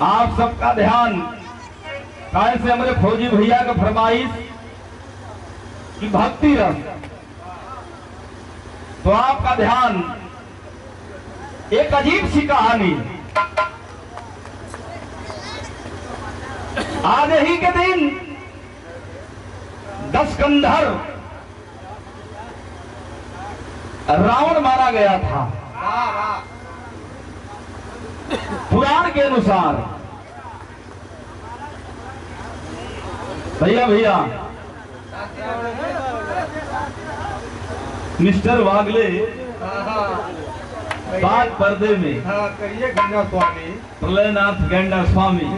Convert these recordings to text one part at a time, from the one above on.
आप सबका ध्यान कैसे हमारे फौजी भैया का फरमाइश की भक्ति रस, तो आपका ध्यान एक अजीब सी कहानी। आज ही के दिन 10 कंधर रावण मारा गया था। पुराण के अनुसार भैया मिस्टर वागले बात पर्दे में कहिए गंगा स्वामी, प्रलयनाथ गेंडा स्वामी।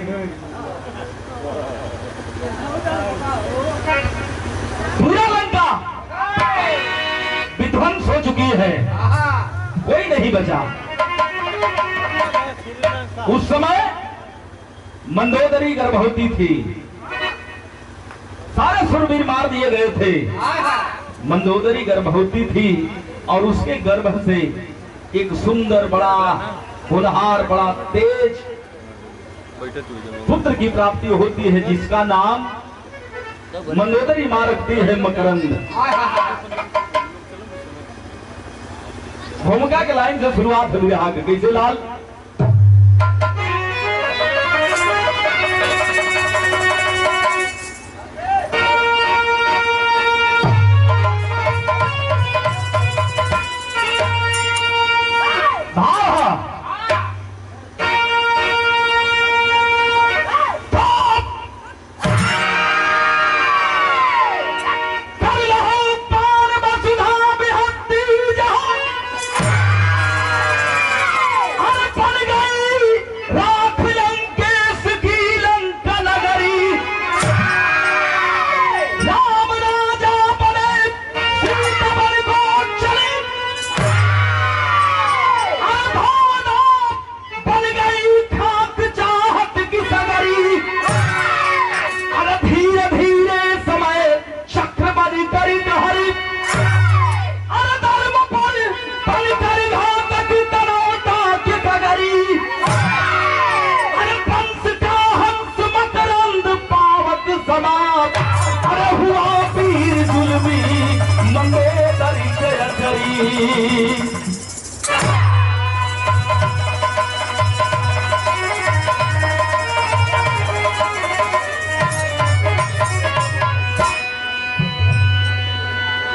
पूरा लंका विध्वंस हो चुकी है, कोई नहीं बचा। उस समय मंदोदरी गर्भवती थी, सारे सुरवीर मार दिए गए थे। मंदोदरी गर्भवती थी और उसके गर्भ से एक सुंदर, बड़ा होनहार, बड़ा तेज पुत्र की प्राप्ति होती है, जिसका नाम मंदोदरी मां रखती है मकरंद। भूमिका के लाइन से शुरुआत हुई आगे कैसे लाल।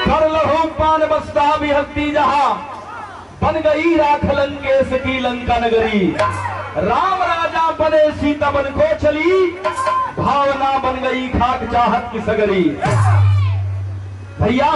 कर लहू पान बस्ता बिहस्ती जहां, बन गई राख लंकेश की लंका नगरी। राम राजा बने सीता बन को चली, भावना बन गई खाक चाहत की सगरी। भैया